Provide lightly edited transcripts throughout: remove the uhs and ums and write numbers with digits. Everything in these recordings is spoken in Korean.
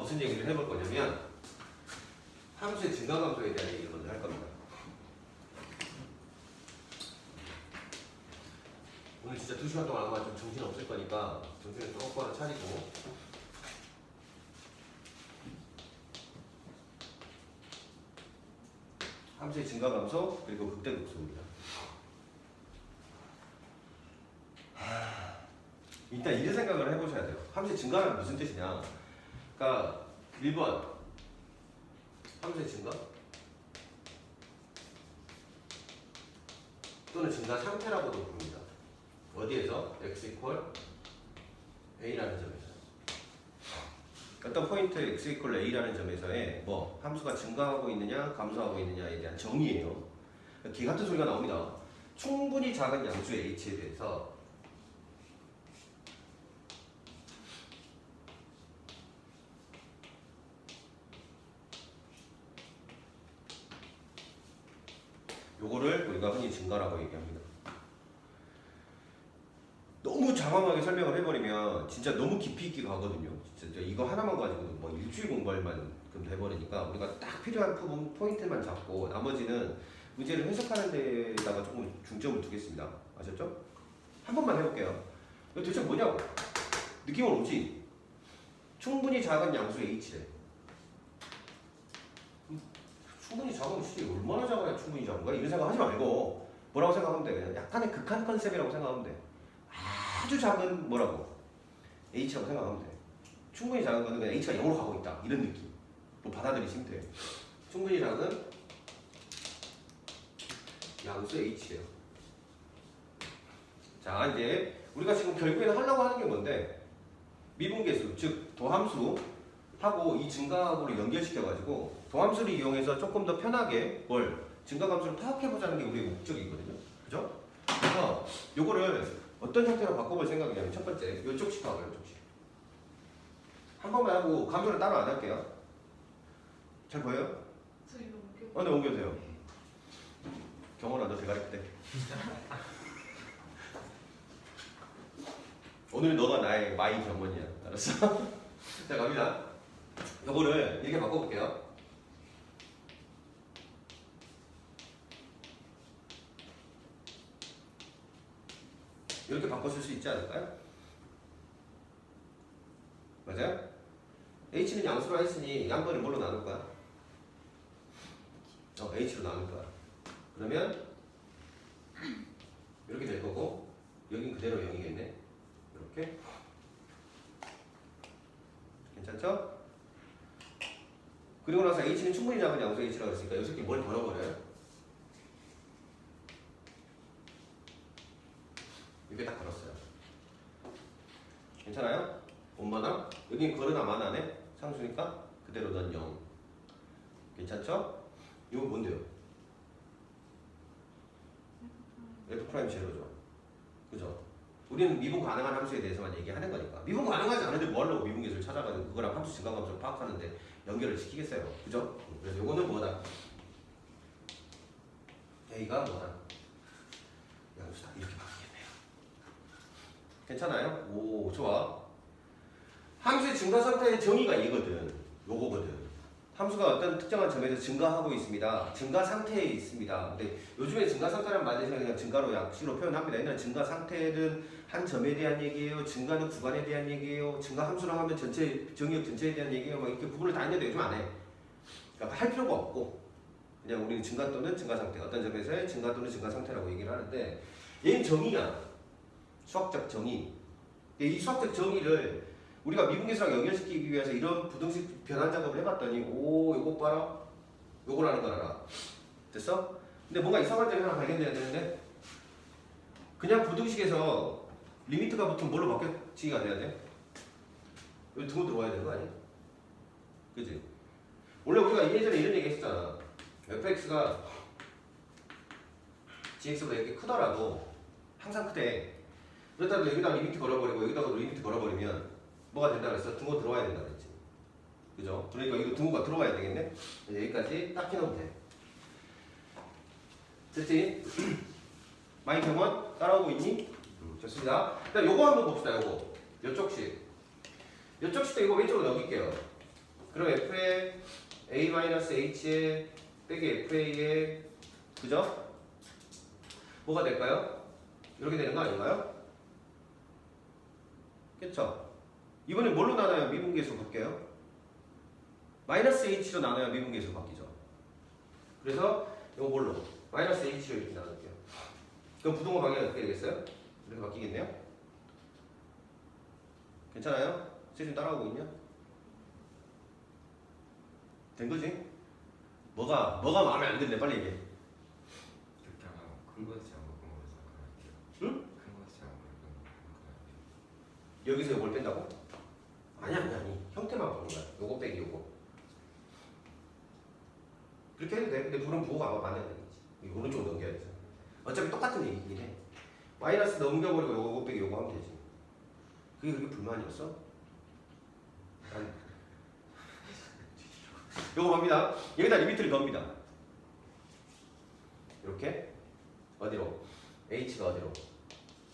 무슨 얘기를 해볼 거냐면 함수의 증가함수에 대한 얘기를 먼저 할 겁니다. 오늘 진짜 2시간 동안 아마 좀 정신 없을 거니까 정신을 똑바로 차리고 함수의 증가함수 그리고 극대극소입니다. 일단 이런 생각을 해보셔야 돼요. 함수의 증가는 무슨 뜻이냐? 그러니까 1번 함수의 증가 또는 증가 상태라고도 부릅니다. 어디에서? x equal a라는 점에서 어떤 포인트 x equal a라는 점에서의 뭐 함수가 증가하고 있느냐 감소하고 있느냐에 대한 정의예요. 개 같은 소리가 나옵니다. 충분히 작은 양수의 h에 대해서 요거를 우리가 흔히 증가라고 얘기합니다. 너무 장황하게 설명을 해버리면 진짜 너무 깊이 있게 가거든요. 진짜 이거 하나만 가지고도 뭐 일주일 공부할 만큼 돼버리니까 우리가 딱 필요한 부분 포인트만 잡고 나머지는 문제를 해석하는 데다가 조금 중점을 두겠습니다. 아셨죠? 한 번만 해볼게요. 이거 도대체 뭐냐고? 느낌은 오지? 충분히 작은 양수의 h래. 충분히 작은 시 얼마나 작아야 충분히 작은가? 이런 생각 하지 말고 뭐라고 생각하면 돼? 그냥 약간의 극한 컨셉이라고 생각하면 돼. 아주 작은 뭐라고? h라고 생각하면 돼. 충분히 작은 거는 그냥 h가 0으로 가고 있다 이런 느낌. 뭐 받아들이시면 돼요. 충분히 작은 양수 h예요. 자 이제 우리가 지금 결국에는 하려고 하는 게 뭔데? 미분계수 즉 도함수하고 이 증가함수를 연결시켜가지고 도함수를 이용해서 조금 더 편하게 뭘 증가함수를 파악해보자는 게 우리의 목적이거든요. 그죠? 그래서 요거를 어떤 형태로 바꿔볼 생각이냐면 첫 번째 요쪽씩 하고요. 요쪽씩 한 번만 하고 감소를 따로 안 할게요. 잘 보여요? 저 이거 옮겨. 네 옮겨주세요. 경원아 너 대가리 때 오늘 너가 나의 마이 경원이야. 알았어? 자 갑니다. 요거를 이렇게 바꿔볼게요. 이렇게 바꿔줄 수 있지 않을까요? 맞아요? h는 양수로 했으니 양변을 뭘로 나눌 거야? h로 나눌 거야. 그러면 이렇게 될 거고 여긴 그대로 0이겠네. 이렇게 괜찮죠? 그리고 나서 h는 충분히 작은 양수 h라고 했으니까 이 새끼 뭘 걸어버려요? 이렇게 딱 걸었어요. 괜찮아요? 원만함? 여긴 걸으나 마나네? 상수니까 그대로 넌 0. 괜찮죠? 이거 뭔데요? F'0죠. 그죠? 우리는 미분 가능한 함수에 대해서만 얘기하는 거니까. 미분 가능하지 않은데 뭐 하려고 미분계수를 찾아가지고 그거랑 함수 증가함수를 파악하는데 연결을 시키겠어요. 그죠? 그래서 요거는 뭐다? A가 뭐다? 양수다. 이렇게 바뀌겠네요. 괜찮아요? 오, 좋아. 함수의 증가 상태의 정의가 이거든. 요거거든. 함수가 어떤 특정한 점에서 증가하고 있습니다. 증가 상태에 있습니다. 근데 요즘에 증가 상태란 말 대신에 그냥 증가로 약식으로 표현합니다. 옛날에 증가 상태는 한 점에 대한 얘기예요. 증가는 구간에 대한 얘기예요. 증가 함수로 하면 전체 정의역 전체에 대한 얘기예요. 막 이렇게 구분을 다 했는데 요즘 안 해. 그러니까 할 필요가 없고 그냥 우리는 증가 또는 증가 상태, 어떤 점에서의 증가 또는 증가 상태라고 얘기를 하는데 얘는 정의야. 수학적 정의. 이 수학적 정의를 우리가 미분계수랑 연결시키기 위해서 이런 부등식 변환 작업을 해봤더니 오 요거 봐라 요거라는 걸 알아. 됐어? 근데 뭔가 이상한 점이 하나 발견돼야 되는데 그냥 부등식에서 리미트가 붙으면 뭘로 바뀌어지기가 돼야 돼? 여기 등호 들어와야 되는 거 아니야? 그치? 원래 우리가 예전에 이런 얘기 했었잖아. fx가 gx보다 이렇게 크더라도 항상 크대. 그렇다고 여기다가 리미트 걸어버리고 여기다가 리미트 걸어버리면 뭐가 된다 그랬어? 등호 들어와야 된다 그랬지. 그죠? 그러니까 이거 등호가 들어와야 되겠네? 여기까지 딱 해놓으면 돼. 됐지? 많이 경원 따라오고 있니? 좋습니다. 일단 요거 한번 봅시다. 요거. 요쪽식. 요쪽식도 이거 왼쪽으로 넘길게요. 그럼 F에 A-H에 빼기 FA에 그죠? 뭐가 될까요? 이렇게 되는 거 아닌가요? 그쵸? 이번엔 뭘로 나눠요? 미분계수 바뀌어요? 마이너스 H로 나눠야 미분계수 바뀌죠. 그래서 이거 뭘로? 마이너스 H로 이렇게 나눌게요. 그럼 부동호 방향이 어떻게 되겠어요? 이렇게 바뀌겠네요? 괜찮아요? 쌤 따라오고 있냐? 된 거지? 뭐가 마음에 안 드네 빨리 얘기해. 그렇게 하면 큰 것이 아니고 큰 것을 생각할게요. 응? 큰 것이 아니고 여기서 이걸 뺀다고? 아니 형태만 보는 거야. 요거 빼기 요거 그렇게 해도 돼. 근데 불은 부호가 아마 맞는 얘기지. 이 오른쪽 넘겨야 돼서 어차피 똑같은 얘기긴 해. 마이너스 넘겨버리고 요거 빼기 요거 하면 되지. 그게 그렇게 불만이었어? 아니. 요거 봅니다. 여기다 리미트를 넣습니다. 이렇게 어디로? H가 어디로?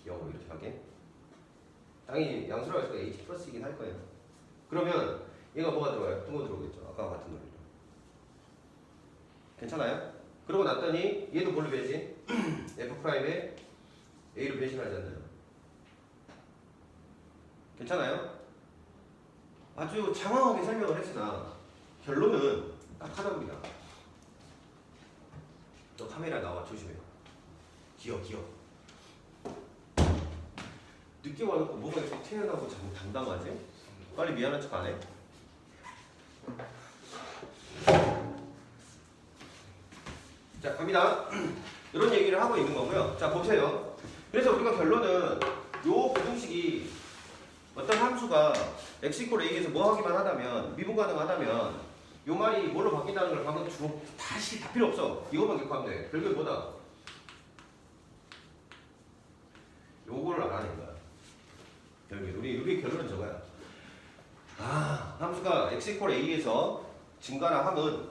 0으로 이렇게 가게. 당연히 양수라고 해서 H 플러스이긴 할 거예요. 그러면 얘가 뭐가 들어가요? 부호 들어오겠죠. 아까와 같은 논리로. 괜찮아요? 그러고 났더니 얘도 뭘로 배신? F'에 A로 배신하지 않나요? 괜찮아요? 아주 장황하게 설명을 했으나 결론은 딱 하나입니다. 너 카메라 나와 조심해. 기어. 늦게 와놓고 뭐가 이렇게 태어나고 당당하지? 빨리 미안한 척 안 해? 자 갑니다. 이런 얘기를 하고 있는 거고요. 자 보세요. 그래서 우리가 결론은 요 부등식이 어떤 함수가 x=a에서 뭐 하기만 하다면 미분 가능하다면 요 말이 뭘로 바뀐다는 걸 방금 주로 다시 다 필요 없어. 이것만 기억하면 돼. 결국에 뭐다? 요거를 알아낸 거야. 결국에 우리 결론은 저거야. 함수가 x=a에서 증가나 함은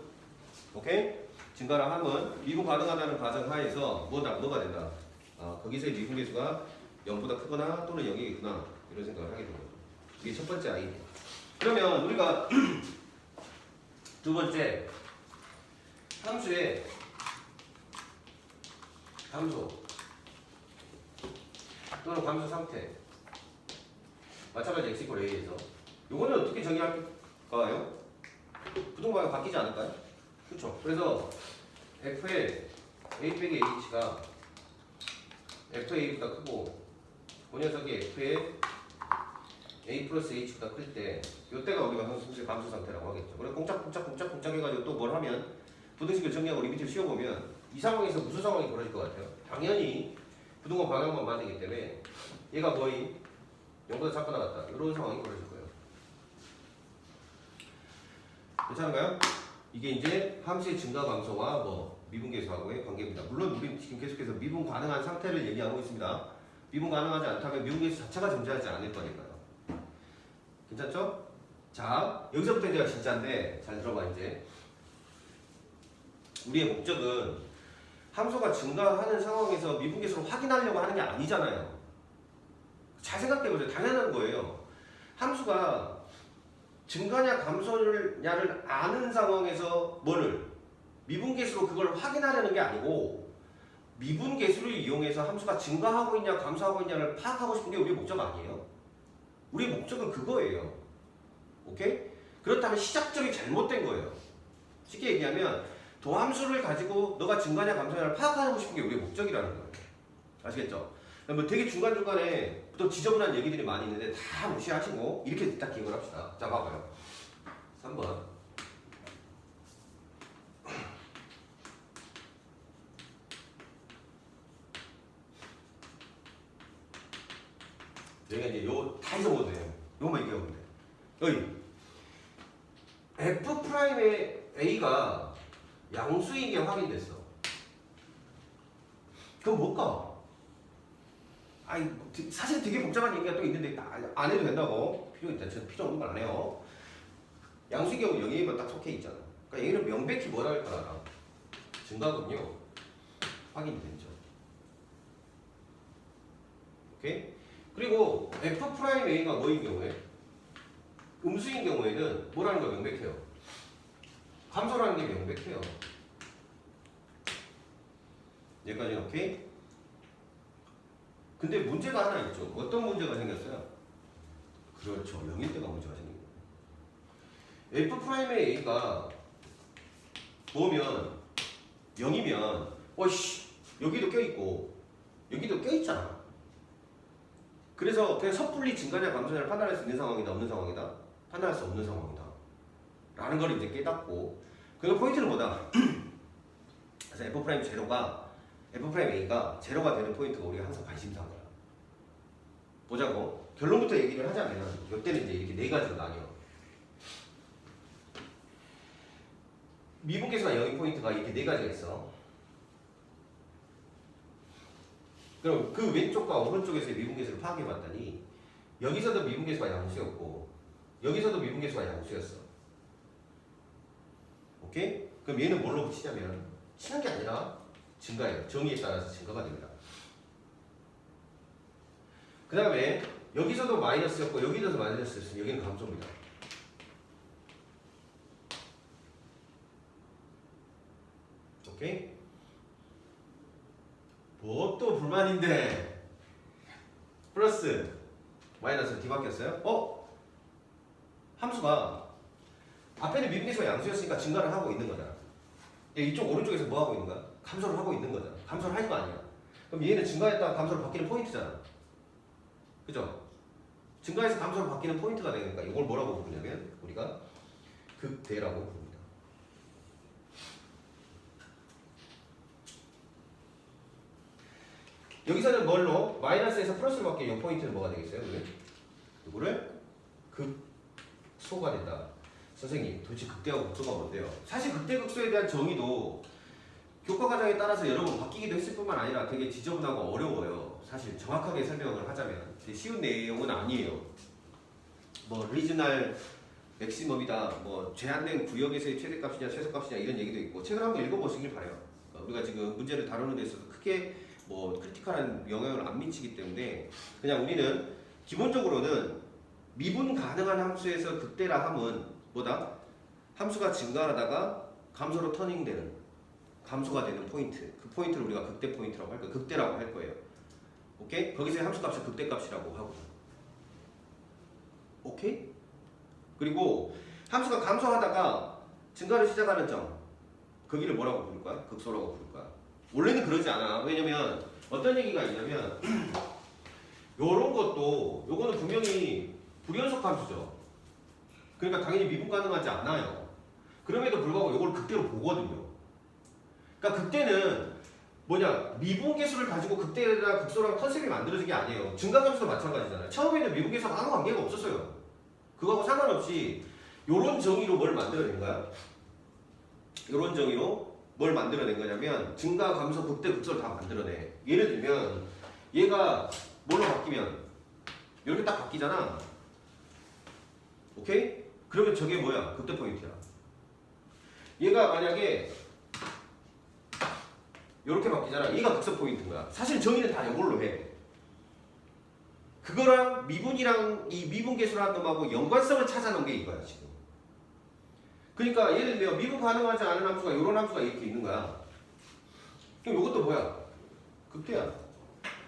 오케이? 증가나 함은 미분 가능하다는 가정 하에서 뭐가 된다? 거기서의 미분 계수가 0보다 크거나 또는 0이겠구나 이런 생각을 하게 됩니다. 이게 첫 번째 아이디어. 그러면 우리가 두 번째 함수의 함수 또는 함수 상태 마찬가지 x=a에서 요거는 어떻게 정의할까요? 부동방향 바뀌지 않을까요? 그렇죠. 그래서 f의 a 빼기 h가 fa보다 크고 그 녀석이 f의 a 플러스 h보다 클 때 이때가 우리가 함수의 감수 상태라고 하겠죠. 그래서 꼼짝 해가지고 또 뭘 하면 부등식을 정리하고 리미트를 씌워보면 이 상황에서 무슨 상황이 벌어질 것 같아요? 당연히 부등호 방향만 맞기 때문에 얘가 거의 0보다 작거나 같다 이런 상황이 벌어질 거예요. 괜찮은가요? 이게 이제 함수의 증가 감소와 미분계수하고의 관계입니다. 물론 우리 지금 계속해서 미분 가능한 상태를 얘기하고 있습니다. 미분 가능하지 않다면 미분계수 자체가 존재하지 않을 거니까요. 괜찮죠? 자, 여기서부터 이제 진짜인데 잘 들어봐 이제. 우리의 목적은 함수가 증가하는 상황에서 미분계수를 확인하려고 하는 게 아니잖아요. 잘 생각해보세요. 당연한 거예요. 함수가 증가냐 감소냐를 아는 상황에서 미분계수로 그걸 확인하려는 게 아니고 미분계수를 이용해서 함수가 증가하고 있냐 감소하고 있냐를 파악하고 싶은 게 우리의 목적 아니에요. 우리의 목적은 그거예요. 오케이? 그렇다면 시작점이 잘못된 거예요. 쉽게 얘기하면 도함수를 가지고 너가 증가냐 감소냐를 파악하고 싶은 게 우리의 목적이라는 거예요. 아시겠죠? 되게 중간중간에 또 지저분한 얘기들이 많이 있는데 다 무시하시고 이렇게 딱 기억을 합시다. 자 봐봐요. 3번 여기가 이제 다 잊어먹어도 돼요. 요것만 얘기하면 돼. 여기 F'의 A가 양수인 게 확인됐어. 그럼 뭘까? 사실 되게 복잡한 얘기가 또 있는데 안 해도 된다고. 필요 없는 걸 안 해요. 양수의 경우 영역이면 딱 속해 있잖아. 그러니까 얘는 명백히 뭐라 할 거야? 증가군요. 확인이 됐죠. 오케이? 그리고 F'A가 뭐인 경우에? 음수인 경우에는 뭐라는 거 명백해요. 감소라는 게 명백해요. 여기까지는 오케이? 근데 문제가 하나 있죠. 어떤 문제가 생겼어요? 그렇죠. 0일 때가 문제가 생긴 거예요. F'의 A가 보면 0이면 어이씨 여기도 껴있고 여기도 껴있잖아. 그래서 그냥 섣불리 증가냐 감소냐를 판단할 수 있는 상황이다 없는 상황이다? 판단할 수 없는 상황이다 라는 걸 이제 깨닫고 그 포인트는 뭐다? 그래서 F'A가 제로가 되는 포인트가 우리가 항상 관심사인 거야. 보자고. 결론부터 얘기를 하자면 이때는 이제 이렇게 네 가지로 나뉘어. 미분계수가 0인 포인트가 이렇게 네 가지가 있어. 그럼 그 왼쪽과 오른쪽에서의 미분계수를 파악해봤더니 여기서도 미분계수가 양수였고 여기서도 미분계수가 양수였어. 오케이? 그럼 얘는 뭘로 치냐면 치는 게 아니라 증가예요. 정의에 따라서 증가가 됩니다. 그 다음에 여기서도 마이너스였고 여기서도 마이너스였으면 여기는 감소입니다. 오케이? 뭐 또 불만인데 플러스 마이너스 뒤바뀌었어요? 함수가 앞에는 미분계수가 양수였으니까 증가를 하고 있는 거잖아. 이쪽 오른쪽에서 뭐 하고 있는 거야? 감소를 하고 있는 거잖아. 감소를 할 거 아니야. 그럼 얘는 증가했다가 감소로 바뀌는 포인트잖아. 그죠? 증가해서 감소로 바뀌는 포인트가 되니까 이걸 뭐라고 부르냐면 우리가 극대라고 부릅니다. 여기서는 뭘로? 마이너스에서 플러스로 바뀌는 이 포인트는 뭐가 되겠어요? 이거를 극소가 된다. 선생님, 도대체 극대하고 극소가 뭔데요? 사실 극대 극소에 대한 정의도 교과 과정에 따라서 여러 번 바뀌기도 했을 뿐만 아니라 되게 지저분하고 어려워요. 사실 정확하게 설명을 하자면 쉬운 내용은 아니에요. 뭐 리지널 맥시멈이다, 뭐 제한된 구역에서의 최대값이냐 최소값이냐 이런 얘기도 있고 책을 한번 읽어보시길 바래요. 우리가 지금 문제를 다루는 데 있어서 크게 뭐 크리티컬한 영향을 안 미치기 때문에 그냥 우리는 기본적으로는 미분 가능한 함수에서 극대라 함은 뭐다? 함수가 증가하다가 감소로 터닝되는 감소가 되는 포인트. 그 포인트를 우리가 극대 포인트라고 할 거예요. 극대라고 할 거예요. 오케이? 거기서의 함수값을 극대값이라고 하고. 오케이? 그리고 함수가 감소하다가 증가를 시작하는 점. 거기를 뭐라고 부를 거야? 극소라고 부를 거야. 원래는 그러지 않아. 왜냐면 어떤 얘기가 있냐면 요런 것도 요거는 분명히 불연속 함수죠. 그러니까 당연히 미분 가능하지 않아요. 그럼에도 불구하고 요걸 극대로 보거든요. 그러니까 극대는 뭐냐, 미분계수를 가지고 극대나 극소랑 컨셉이 만들어진 게 아니에요. 증가함수도 마찬가지잖아요. 처음에는 미분계수와 아무 관계가 없었어요. 그거하고 상관없이 요런 정의로 뭘 만들어낸 거야? 요런 정의로 뭘 만들어낸 거냐면 증가, 감소, 극대, 극소를 다 만들어내. 예를 들면 얘가 뭘로 바뀌면 이렇게 딱 바뀌잖아. 오케이? 그러면 저게 뭐야? 극대 포인트야. 얘가 만약에 이렇게 바뀌잖아. 얘가 극소 포인트인 거야. 사실 정의는 다 이걸로 해. 그거랑 미분이랑 이 미분계수라는 놈하고 연관성을 찾아놓은 게 이거야 지금. 그러니까 예를 들면 미분 가능하지 않은 함수가 이런 함수가 이렇게 있는 거야. 그럼 이것도 뭐야? 극대야.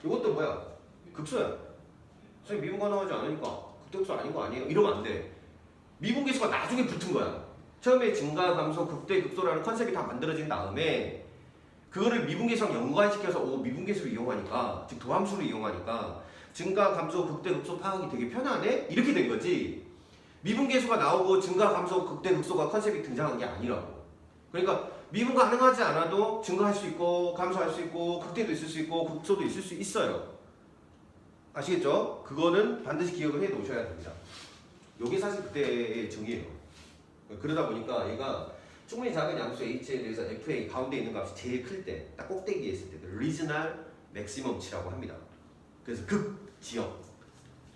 이것도 뭐야? 극소야. 선생님 미분 가능하지 않으니까 극대 극소 아닌 거 아니에요? 이러면 안 돼. 미분계수가 나중에 붙은 거야. 처음에 증가, 감소, 극대, 극소라는 컨셉이 다 만들어진 다음에 그거를 미분계수랑 연관시켜서 미분계수를 이용하니까, 즉 도함수를 이용하니까 증가, 감소, 극대, 극소 파악이 되게 편하네? 이렇게 된 거지. 미분계수가 나오고 증가, 감소, 극대, 극소가 컨셉이 등장한 게 아니라고. 그러니까 미분 가능하지 않아도 증가할 수 있고 감소할 수 있고 극대도 있을 수 있고 극소도 있을 수 있어요. 아시겠죠? 그거는 반드시 기억을 해 놓으셔야 됩니다. 이게 사실 극대의 정의예요. 그러다 보니까 얘가 충분히 작은 양수 h에 대해서 f의 가운데 있는 값이 제일 클 때, 딱 꼭대기에 있을 때 리지널 맥시멈치라고 합니다. 그래서 극 지역,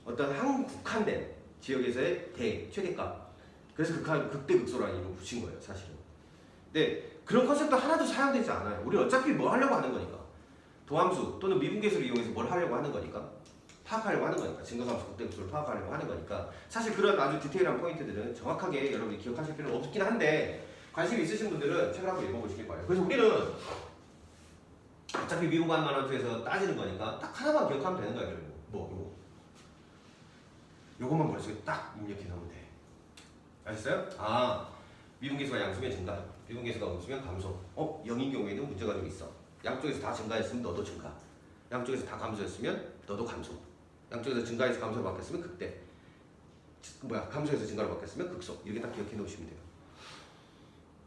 어떤 한 국한된 지역에서의 최대값. 그래서 극대 극소라는 이름을 붙인 거예요, 사실은. 근데 그런 컨셉도 하나도 사용되지 않아요. 우리 어차피 뭐 하려고 하는 거니까. 도함수 또는 미분계수를 이용해서 뭘 하려고 하는 거니까. 파악하려고 하는 거니까 증가감소 극대 극소를 파악하려고 하는 거니까 사실 그런 아주 디테일한 포인트들은 정확하게 여러분이 기억하실 필요는 없긴 한데 관심 있으신 분들은 책을 한번 읽어보시길 바래요. 그래서 우리는 어차피 미분관 만원수에서 따지는 거니까 딱 하나만 기억하면 되는 거야. 결국 뭐 요것만 머릿속에 딱 입력해 놓으면 돼. 아셨어요? 미분계수가 양수면 증가, 미분계수가 음수면 감소. 0인 경우에는 문제가 좀 있어. 양쪽에서 다 증가했으면 너도 증가, 양쪽에서 다 감소했으면 너도 감소, 양쪽에서 증가해서 감소로 바뀌었으면 극대, 감소해서 증가로 바뀌었으면 극소. 이렇게 딱 기억해 놓으시면 돼요.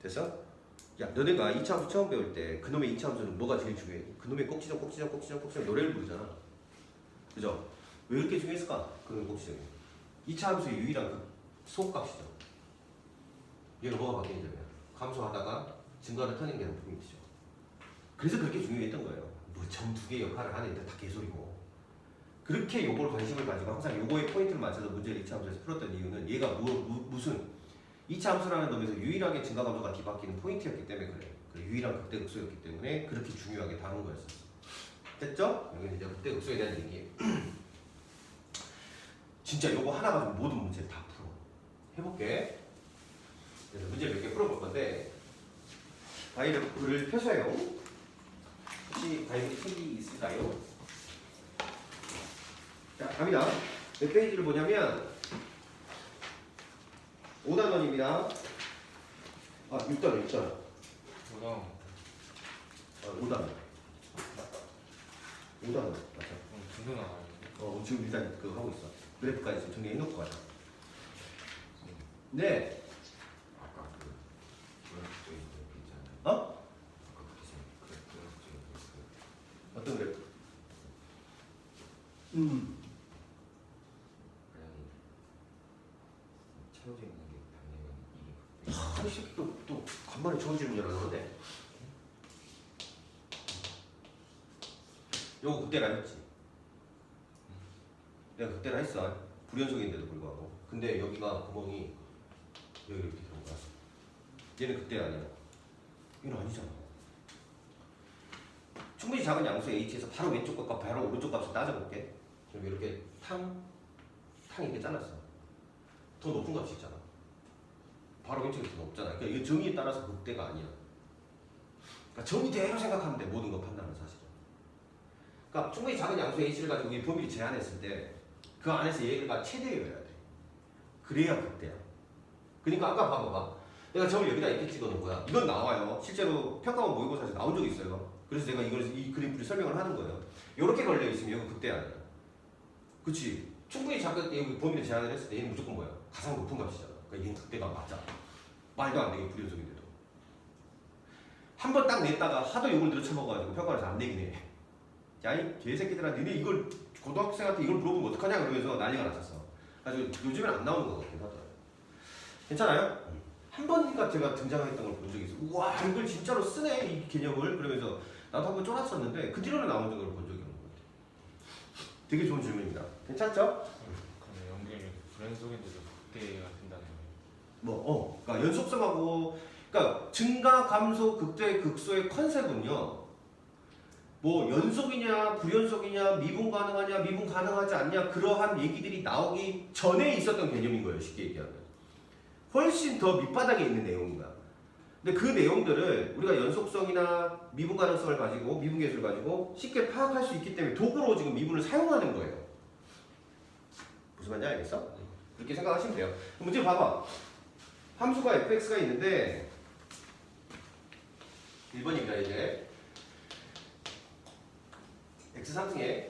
됐어? 야, 너네가 2차 함수 처음 배울 때 그놈의 2차 함수는 뭐가 제일 중요해? 그놈의 꼭지점 노래를 부르잖아. 그죠? 왜 이렇게 중요했을까? 그놈의 꼭지점이 2차 함수의 유일한 그 소값이죠. 얘가 뭐가 바뀌는 점이야? 감소하다가 증가를 터닝되는 부분이죠. 그래서 그렇게 중요했던 거예요. 뭐 점 두 개 역할을 하는데 다 개소리고. 그렇게 요걸 관심을 가지고 항상 요거의 포인트를 맞춰서 문제를 2차 함수에서 풀었던 이유는 얘가 무슨 2차 함수라는 놈에서 유일하게 증가 감소가 뒤바뀌는 포인트였기 때문에 그래요. 그 유일한 극대 극소였기 때문에 그렇게 중요하게 다룬 거였었어. 됐죠? 여기는 이제 극대 극소에 대한 얘기예요. 진짜 요거 하나 가지고 모든 문제를 다 풀어. 해볼게. 그래서 문제 몇 개 풀어볼 건데 바이러를 펴서요. 혹시 바이러리 책이 있을까요? 자, 갑니다. 몇 페이지를 보냐면 5단원입니다. 6단원. 5단원. 5단원. 맞죠? 중도 나가요. 지금 일단 그거 하고 있어. 그래프까지 지금 정리해놓고 가자. 네. 아까 그 그래프 있잖아요. 어? 아까 그래프 어떤 그래프? 채워져 있는 게 당연히 이게 이 새끼 또 간만에 좋은 질문 열었는데. 요거 그때라 했지. 내가 그때라 했어. 불연속인데도 불구하고. 근데 여기가 구멍이 여기 이렇게 들어온 거야. 얘는 그때 아니야. 이건 아니잖아. 충분히 작은 양수 H에서 바로 왼쪽 값과 바로 오른쪽 값을 따져볼게. 그럼 이렇게 탕 이렇게 잘랐어. 더 높은 값이 있잖아. 바로 왼쪽이 더 높잖아. 그러니까 이게 정의에 따라서 극대가 아니야. 그러니까 정의대로 생각하면 돼. 모든 거 판단은 사실은. 그러니까 충분히 작은 양수 H를 가지고 이 범위를 제한했을 때 그 안에서 얘가 최대여야 돼. 그래야 극대야. 그러니까 아까 봐봐. 내가 점을 여기다 이렇게 찍어놓은 거야. 이건 나와요. 실제로 평가원 모의고사에서 나온 적이 있어요. 그래서 내가 이 그래프를 설명을 하는 거예요. 이렇게 걸려 있으면 이건 극대 아니야. 그치? 충분히 작은 여기 범위를 제한을 했을 때 얘는 무조건 뭐야? 가장 높은 값이잖아. 그러니까 얘는 극대가 맞아. 말도 안 되게 불연속인데도. 한 번 딱 냈다가 하도 욕을 들어쳐먹어가지고 평가원에서 안 내긴 해. 야, 이 개새끼들아, 니네 이걸 고등학생한테 이걸 물어보면 어떡하냐 그러면서 난리가 났었어. 그래서 요즘엔 안 나오는 것 같긴 하더라고요. 괜찮아요? 한 번인가 제가 등장했던 걸 본 적이 있어. 우와, 이걸 진짜로 쓰네, 이 개념을. 그러면서 나도 한 번 쫄았었는데 그 뒤로는 나온 적을 본 적이 없는 것 같아요. 되게 좋은 질문입니다. 괜찮죠? 그러면 연결이 불연속인데도 극대가 된다는 거예요. 그러니까 연속성하고, 그러니까 증가, 감소, 극대, 극소의 컨셉은요. 뭐 연속이냐, 불연속이냐, 미분 가능하냐, 미분 가능하지 않냐, 그러한 얘기들이 나오기 전에 있었던 개념인 거예요. 쉽게 얘기하면. 훨씬 더 밑바닥에 있는 내용인 거야. 근데 그 내용들을 우리가 연속성이나 미분 가능성을 가지고, 미분 계수를 가지고 쉽게 파악할 수 있기 때문에 도구로 지금 미분을 사용하는 거예요. 무슨 말인지 알겠어? 그렇게 생각하시면 돼요. 문제 봐봐. 함수가 fx가 있는데 1번입니다. 이제 x 3승에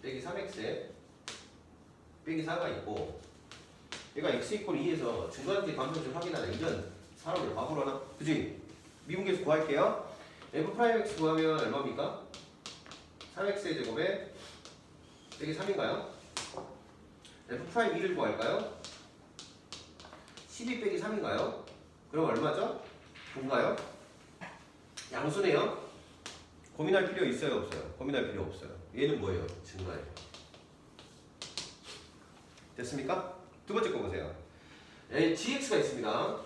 빼기 3x에 빼기 4가 있고 얘가 x 이퀄 2에서 증가한지 감소한지 확인하는 이런 사람을 바보로 하나? 그치? 미분계수 구할게요. f'(x) 구하면 얼마입니까? 3x의 제곱에 빼기 3인가요? f'2를 구할까요? 12 빼기 3인가요? 그럼 얼마죠? 9인가요? 양수네요? 고민할 필요 있어요? 없어요? 고민할 필요 없어요. 얘는 뭐예요? 증가예요. 됐습니까? 두 번째 거 보세요. gx가 있습니다.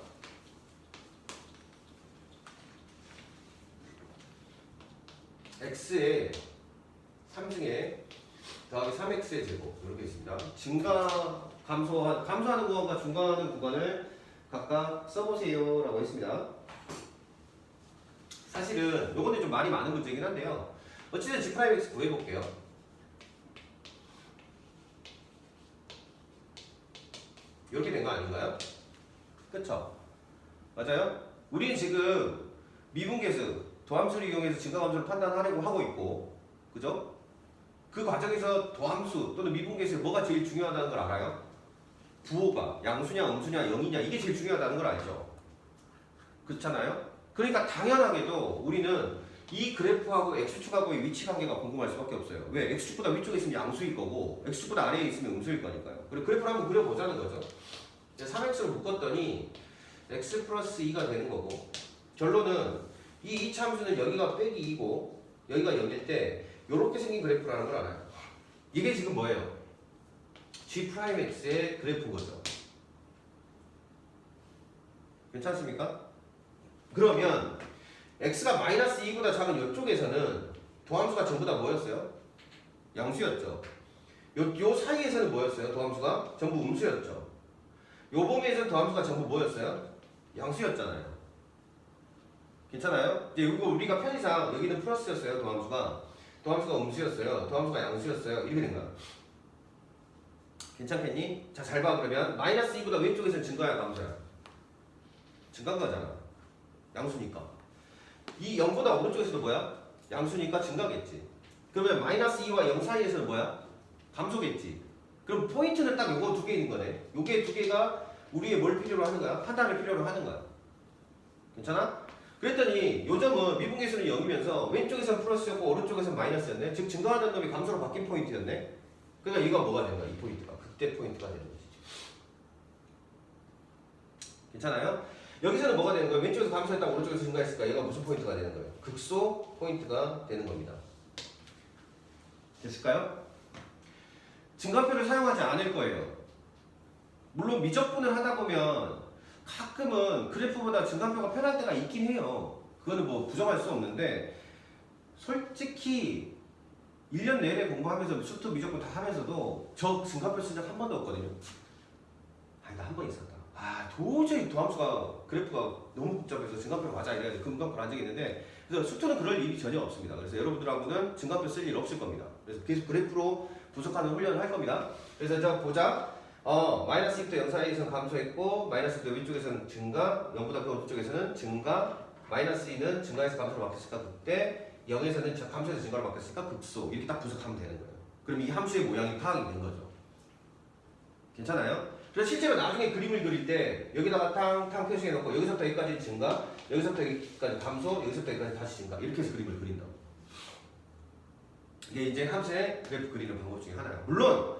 x에 3승에 더하기 3x의 제곱 이렇게 있습니다. 감소하는 구간과 증가하는 구간을 각각 써보세요라고 했습니다. 사실은 요거는 좀 말이 많은 문제이긴 한데요. 어쨌든 G'X 구해볼게요. 이렇게 된 거 아닌가요? 그쵸? 맞아요? 우리는 지금 미분계수, 도함수를 이용해서 증가함수를 판단하려고 하고 있고, 그죠? 그 과정에서 도함수 또는 미분계수에 뭐가 제일 중요하다는 걸 알아요? 부호가 양수냐, 음수냐, 0이냐 이게 제일 중요하다는 걸 알죠? 그렇잖아요? 그러니까 당연하게도 우리는 이 그래프하고 x축하고의 위치 관계가 궁금할 수밖에 없어요. 왜? x축보다 위쪽에 있으면 양수일 거고 x축보다 아래에 있으면 음수일 거니까요. 그리고 그래프를 한번 그려보자는 거죠. 3x를 묶었더니 x 플러스 2가 되는 거고 결론은 이 이차함수는 여기가 빼기 2고 여기가 0일 때 이렇게 생긴 그래프라는 걸 알아요. 이게 지금 뭐예요? G'X의 그래프인 거죠. 괜찮습니까? 그러면 x가 마이너스 2보다 작은 이쪽에서는 도함수가 전부 다 뭐였어요? 양수였죠. 요 사이에서는 뭐였어요? 도함수가 전부 음수였죠. 요 범위에서는 도함수가 전부 뭐였어요? 양수였잖아요. 괜찮아요? 이제 이거 우리가 편의상 여기는 플러스였어요. 도함수가 음수였어요. 도함수가 양수였어요. 이렇게 된 거야. 괜찮겠니? 자, 잘 봐. 그러면 마이너스 2보다 왼쪽에서는 증가야 감소야? 증가한 거잖아. 양수니까. 이 0보다 오른쪽에서도 뭐야? 양수니까 증가겠지. 그러면 마이너스 2와 0 사이에서는 뭐야? 감소겠지. 그럼 포인트는 딱 요거 두 개 있는 거네. 요게 두 개가 우리의 뭘 필요로 하는 거야? 판단을 필요로 하는 거야. 괜찮아? 그랬더니 요 점은 미분계수는 0이면서 왼쪽에서는 플러스였고 오른쪽에서는 마이너스였네. 즉 증가하는 놈이 감소로 바뀐 포인트였네. 그러니까 이거 뭐가 되는 거야? 이 포인트가. 그때 포인트가 되는 거지. 괜찮아요? 여기서는 뭐가 되는 거예요? 왼쪽에서 감소했다가 오른쪽에서 증가했을까? 얘가 무슨 포인트가 되는 거예요? 극소 포인트가 되는 겁니다. 됐을까요? 증가표를 사용하지 않을 거예요. 물론 미적분을 하다 보면 가끔은 그래프보다 증가표가 편할 때가 있긴 해요. 그거는 뭐 부정할 수 없는데 솔직히 1년 내내 공부하면서 수트 미적분 다 하면서도 저 증가표 쓴 적 한 번도 없거든요. 아니 나 한 번 있었다. 아 도저히 도함수가 그래프가 너무 복잡해서 증가표 맞아 이래가지고 금방 안 되겠는데 그래서 수트는 그럴 일이 전혀 없습니다. 그래서 여러분들하고는 증가표 쓸 일 없을 겁니다. 그래서 계속 그래프로 분석하는 훈련을 할 겁니다. 그래서 자 보자. 마이너스 2부터 0 사이에서는 감소했고 마이너스 2부터 위쪽에서는 증가 0보다 그 오른쪽에서는 증가 마이너스 2는 증가에서 감소로 바뀌었을까 그때 0에서는 감소에서 증가로 바뀌었을까 극소 이렇게 딱 분석하면 되는 거예요. 그럼 이 함수의 모양이 파악이 된 거죠. 괜찮아요? 그래서 실제로 나중에 그림을 그릴 때 여기다가 탕탕 표시해 놓고 여기서부터 여기까지 증가 여기서부터 여기까지 감소 여기서부터 여기까지 다시 증가 이렇게 해서 그림을 그린다고. 이게 이제 함수의 그래프 그리는 방법 중에 하나예요. 물론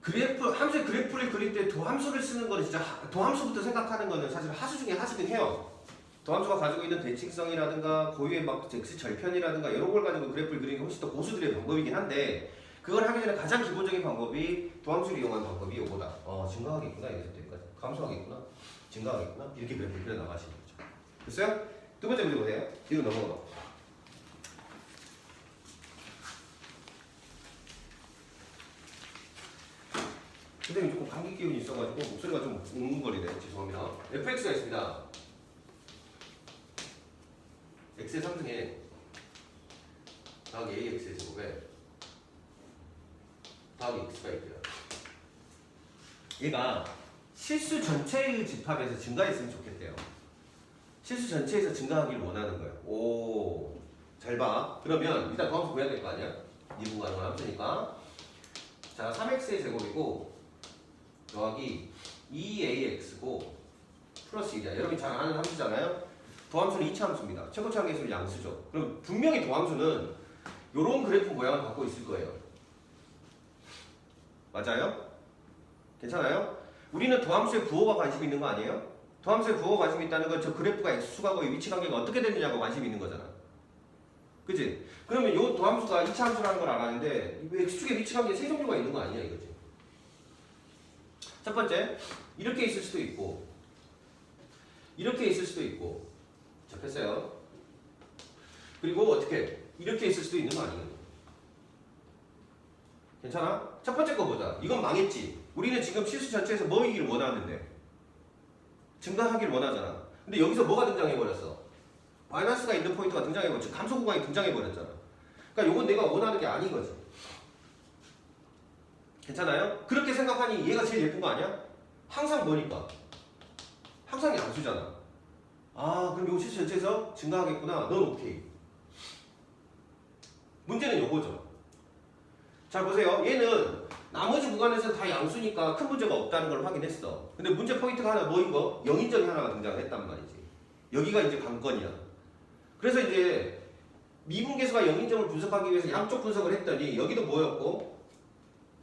함수의 그래프를 그릴 때 도함수를 쓰는 거는 진짜 도함수부터 생각하는 거는 사실 하수 중에 하수긴 해요. 도함수가 가지고 있는 대칭성이라든가 고유의 막 x 절편이라든가 이런 걸 가지고 그래프를 그리는 게 훨씬 더 고수들의 방법이긴 한데 그걸 하기 전에 가장 기본적인 방법이 도함수를 이용한 방법이 요거다. 증가하겠구나 여기서부터 여기까지 감소하겠구나 증가하겠구나 이렇게 그래프를 그려 나가시는 거죠. 됐어요? 두 번째 문제 보세요. 뒤로 넘어가. 선생님 조금 감기 기운이 있어가지고 목소리가 좀 웅웅거리네. 죄송합니다. fx가 있습니다. x의 3승에 더하기 ax의 제곱에 더하기 x가 있고요. 얘가 실수 전체의 집합에서 증가했으면 좋겠대요. 실수 전체에서 증가하기를 원하는 거예요. 오, 잘 봐. 그러면 일단 도함수 구해야 될 거 아니야? 미분가능한 함수니까. 자, 3x의 제곱이고 더하기 2ax고 플러스 1이야. 여러분이 잘 아는 함수잖아요. 도함수는 2차 함수입니다. 최고차 함수는 양수죠. 그럼 분명히 도함수는 이런 그래프 모양을 갖고 있을 거예요. 맞아요? 괜찮아요? 우리는 도함수의 부호가 관심 있는 거 아니에요? 도함수의 부호가 관심 있다는 건 저 그래프가 x축하고의 위치 관계가 어떻게 되느냐고 관심이 있는 거잖아. 그치? 그러면 이 도함수가 2차 함수라는 걸 알았는데 x축의 위치 관계에 세 종류가 있는 거 아니냐 이거지. 첫 번째, 이렇게 있을 수도 있고 이렇게 있을 수도 있고 잡혔어요. 그리고 어떻게 이렇게 있을 수도 있는 거 아니에요. 괜찮아? 첫 번째 거 보자. 이건 망했지. 우리는 지금 실수 전체에서 뭐이기를 원하는데 증가하기를 원하잖아. 근데 여기서 뭐가 등장해버렸어? 마이너스가 있는 포인트가 등장해버렸지. 감소 구간이 등장해버렸잖아. 그러니까 이건 내가 원하는 게 아닌 거지. 괜찮아요? 그렇게 생각하니 얘가 제일 예쁜 거 아니야? 항상 뭐니까? 항상 양수잖아. 아, 그럼 이거 실수 전체에서 증가하겠구나. 넌 오케이. 문제는 요거죠. 자, 보세요. 얘는 나머지 구간에서 다 양수니까 큰 문제가 없다는 걸 확인했어. 근데 문제 포인트가 하나 뭐인 거? 영인점이 하나가 등장했단 말이지. 여기가 이제 관건이야. 그래서 이제 미분계수가 영인점을 분석하기 위해서 양쪽 분석을 했더니 여기도 뭐였고?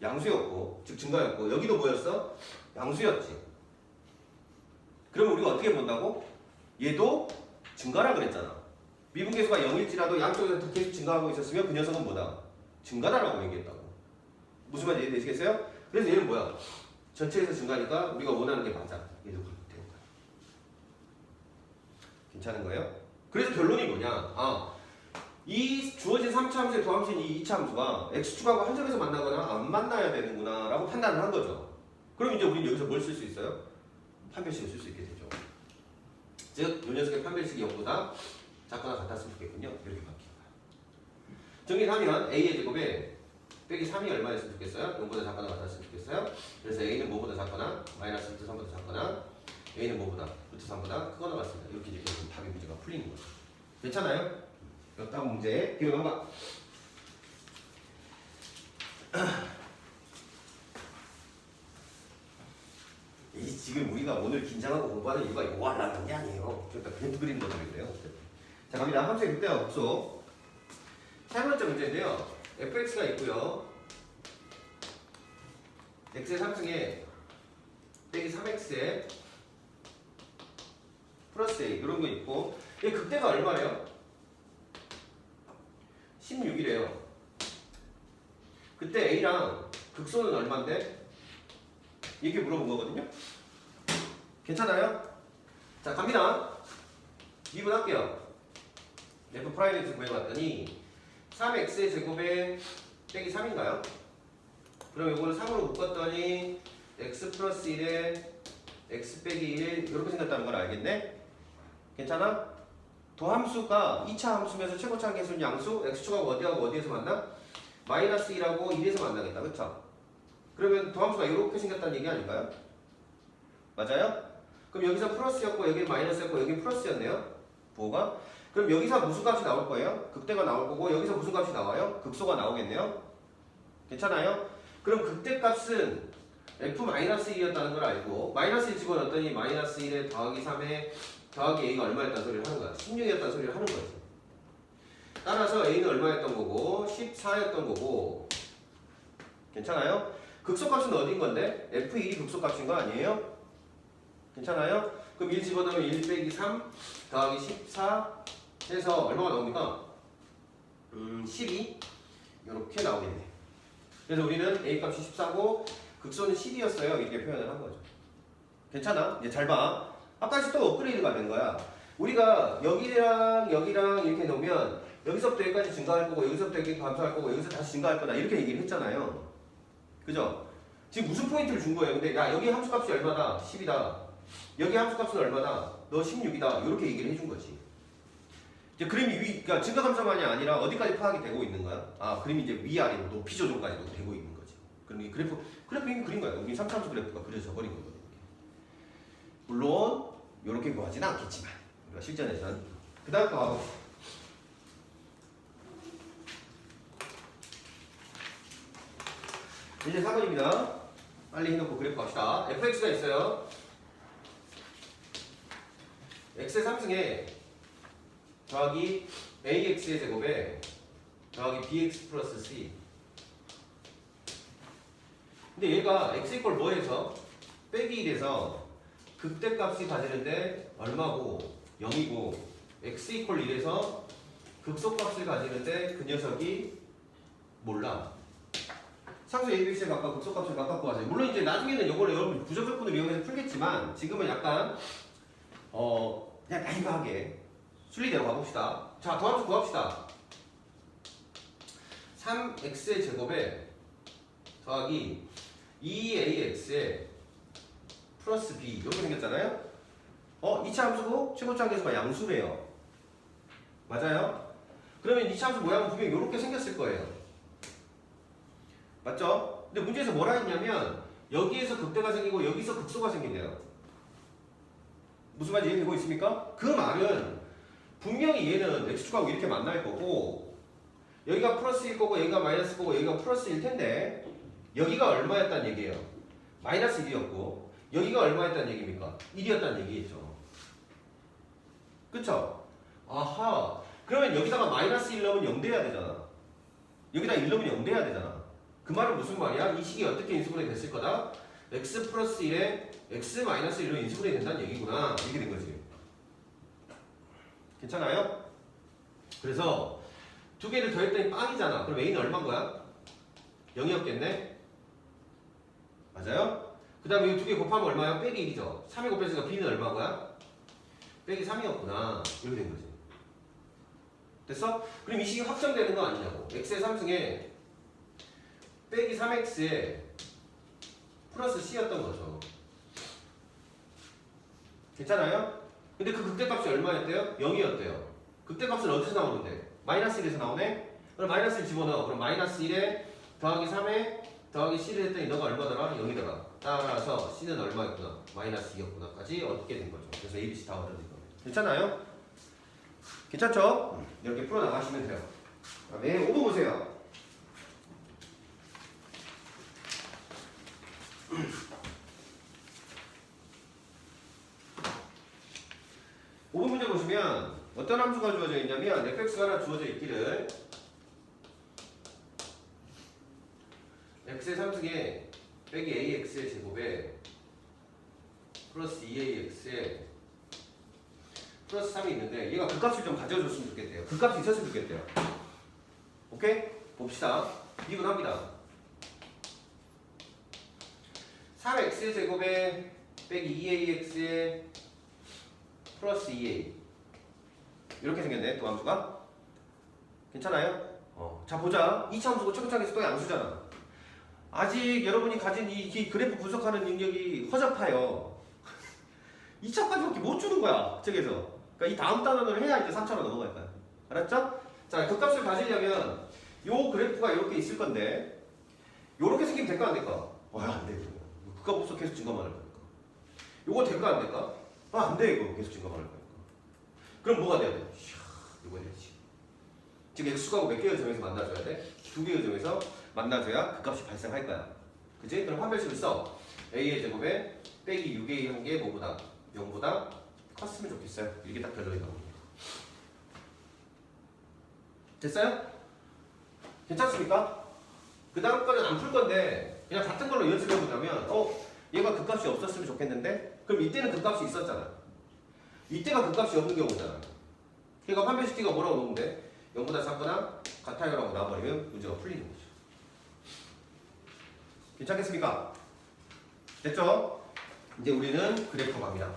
양수였고, 즉 증가였고, 여기도 뭐였어? 양수였지. 그러면 우리가 어떻게 본다고? 얘도 증가라 그랬잖아. 미분계수가 0일지라도 양쪽에서 계속 증가하고 있었으면 그 녀석은 뭐다? 증가다라고 얘기했다고. 무슨 말인지 이해되시겠어요? 그래서 얘는 뭐야? 전체에서 증가니까 우리가 원하는 게 맞아. 얘도 그렇게 되는 거야. 괜찮은 거예요? 그래서 결론이 뭐냐? 아, 이 주어진 3차 함수의 도함수인 이 2차 함수가 x축하고 한 점에서 만나거나 안 만나야 되는구나 라고 판단을 한 거죠. 그럼 이제 우리는 여기서 뭘 쓸 수 있어요? 판별식을 쓸 수 있게 되죠. 즉, 요 녀석의 판별식이 0보다 작거나 같았으면 좋겠군요. 이렇게 바뀝니다. 정리를 하면 a의 제곱에 빼기 3이 얼마였으면 좋겠어요? 0보다 작거나 같았으면 좋겠어요? 그래서 a는 뭐보다 작거나 마이너스 루트 3보다 작거나 a는 뭐보다 루트 3보다 크거나 같습니다. 이렇게 이제 결국 답의 문제가 풀리는 거죠. 괜찮아요? 다음 문제 뒤로 넘어가. 이 지금 우리가 오늘 긴장하고 공부하는 이유가 이거 하려는 게 아니에요. 그러니까 그냥 그리는 거죠. 그래요. 자, 갑니다. 함수의 극대화 복소. 세 번째 문제인데요. fx가 있고요. x의 3승에 빼기 3x에 플러스 a 이런 거 있고 이 극대가 얼마예요? 16이래요. 그때 a랑 극소는 얼마인데? 이렇게 물어본 거거든요. 괜찮아요? 자, 갑니다. 미분할게요. f 프라임에서 구해봤더니 3x의 제곱에 빼기 3인가요? 그럼 이거를 3으로 묶었더니 x 플러스 1에 x 빼기 1 이렇게 생겼다는 걸 알겠네? 괜찮아? 도함수가 2차 함수면서 최고차 계수는 양수 x축하고 어디하고 어디에서 만나? 마이너스 1하고 1에서 만나겠다. 그쵸? 그러면 도함수가 이렇게 생겼다는 얘기 아닐까요? 맞아요? 그럼 여기서 플러스였고 여기는 마이너스였고 여기는 플러스였네요. 부호가? 그럼 여기서 무슨 값이 나올 거예요? 극대가 나올 거고 여기서 무슨 값이 나와요? 극소가 나오겠네요. 괜찮아요? 그럼 극대 값은 f-1이었다는 걸 알고 마이너스 1 집어넣었더니 마이너스 1에 더하기 3에 더하기 a가 얼마였다는 소리를 하는 거야. 16이었다는 소리를 하는 거지. 따라서 a는 얼마였던 거고 14였던 거고 괜찮아요? 극소값은 어딘 건데? f1이 극소값인 거 아니에요? 괜찮아요? 그럼 1 집어넣으면 1 빼기 3 더하기 14 해서 얼마가 나옵니까? 12 이렇게 나오겠네. 그래서 우리는 a 값이 14고 극소는 10이었어요. 이렇게 표현을 한 거죠. 괜찮아? 이제 잘 봐. 아까 또 업그레이드가 된 거야. 우리가 여기랑 여기랑 이렇게 놓으면 여기서부터 여기까지 증가할 거고 여기서부터 여기까지 감소할 거고 여기서 다시 증가할 거다 이렇게 얘기를 했잖아요. 그죠? 지금 무슨 포인트를 준 거예요? 근데 야 여기 함수값이 얼마다? 10이다. 여기 함수값은 얼마다? 너 16이다. 이렇게 얘기를 해준 거지. 이제 그림이 그러니까 증가감소만이 아니라 어디까지 파악이 되고 있는 거야? 아 그림이 이제 위아래로 높이 조정까지도 되고 있는 거지. 그럼 이 그래프는 그린 거야. 여기 3차함수 그래프가 그려져 버린 거거든. 물론 이렇게 구하지는 않겠지만 우리가 실전에서는 그 다음 거 하고 이제 4번입니다. 빨리 해놓고 그래프 갑시다. fx가 있어요. x의 3승에 더하기 ax의 제곱에 더하기 bx 플러스 c. 근데 얘가 x 이퀄 뭐해서 빼기 1에서 극대값이 가지는데 얼마고 0이고 x 이퀄 1에서 극소값을 가지는데 그 녀석이 몰라. 상수 a, b, c에 각각 극소값을 각각 구하세요. 물론 이제 나중에는 이거를 여러분 부정적분을 이용해서 풀겠지만 지금은 약간 그냥 나이브하게 순리대로 가봅시다. 자, 더함수 구합시다. 3x의 제곱에 더하기 2AX에 플러스 B 이렇게 생겼잖아요. 이차 함수고 최고차 계수가 양수래요. 맞아요? 그러면 이차 함수 모양은 분명히 이렇게 생겼을 거예요. 맞죠? 근데 문제에서 뭐라 했냐면 여기에서 극대가 생기고 여기서 극소가 생긴대요. 무슨 말인지 이해되고 있습니까? 그 말은 분명히 얘는 x축하고 이렇게 만날 거고 여기가 플러스일 거고 여기가 마이너스일 거고 여기가 플러스일 텐데 여기가 얼마였단 얘기예요? 마이너스 1이었고 여기가 얼마였단 얘기입니까? 1이었단 얘기겠죠. 그쵸? 아하. 그러면 여기다가 마이너스 1 넣으면 0 돼야 되잖아. 여기다 1 넣으면 0 돼야 되잖아. 그 말은 무슨 말이야? 이 식이 어떻게 인수분해 됐을 거다? x 플러스 1에 x 마이너스 1로 인수분해 된다는 얘기구나. 이렇게 된 거지. 괜찮아요? 그래서 두 개를 더했더니 빵이잖아. 그럼 a는 얼마인 거야? 0이었겠네? 맞아요? 그 다음에 이 두 개 곱하면 얼마야? 빼기 1이죠. 3이 곱했으니까 b는 얼마인 거야? 빼기 3이었구나. 이렇게 된 거지. 됐어? 그럼 이 식이 확정되는 거 아니냐고. x의 3승에 빼기 3x에 플러스 c였던 거죠. 괜찮아요? 근데 그 극대값이 얼마였대요? 0이었대요. 극대값은 어디서 나오는데? 마이너스 1에서 나오네? 그럼 마이너스 1 집어넣어. 그럼 마이너스 1에 더하기 3에 더하기 c를 했더니 너가 얼마더라? 0이더라. 따라서 c는 얼마였구나? 마이너스 2였구나. 까지 얻게 된 거죠. 그래서 A, B, C 다 얻어진 거예요. 괜찮아요? 괜찮죠? 이렇게 풀어나가시면 돼요. 다음에 5번 보세요. (5번) 문제 보시면 어떤 함수가 주어져 있냐면 fx가 하나 주어져 있기를 x의 3승에 빼기 ax의 제곱에 플러스 2ax에 플러스 3이 있는데 얘가 그 값을 좀 가져줬으면 좋겠대요. 그 값이 있었으면 좋겠대요. 오케이? 봅시다. 미분합니다. 3x 제곱에 빼기 2ax에 플러스 2a 이렇게 생겼네. 또 함수가 괜찮아요? 자 보자. 2차 함수고 최고차 계수 또 양수잖아. 아직 여러분이 가진 이 그래프 분석하는 능력이 허접해요. 2차까지밖에 못 주는 거야 책에서. 그러니까 이 다음 단원을 해야 이제 3차로 넘어갈 거야. 알았죠? 자, 그 값을 가지려면 요 그래프가 이렇게 있을 건데 요렇게 생기면 될까 안 될까? 안 돼. 그 값 없어 계속 증가만 할 거니까. 요거 될까 안 될까? 안 돼. 이거 계속 증가만 할 거니까. 그럼 뭐가 돼야 돼? 요거 해야지. 즉 x축하고 몇 개의 점에서 만나줘야 돼? 두 개의 점에서 만나줘야 그 값이 발생할 거야. 그치? 그럼 판별식을 써. a의 제곱에 빼기 6a 한 게 뭐보다? 0보다 컸으면 좋겠어요. 이게 딱 결론이 나옵니다. 됐어요? 괜찮습니까? 그 다음 거는 안 풀 건데 그냥 같은 걸로 연습해 보자면 얘가 그 값이 없었으면 좋겠는데 그럼 이때는 그 값이 있었잖아. 이때가 그 값이 없는 경우잖아. 그러니까 판별식 t가 뭐라고 놓으면 돼? 0보다 작거나 같아요 라고 나와버리면 문제가 풀리는 거죠. 괜찮겠습니까? 됐죠? 이제 우리는 그래프 갑니다.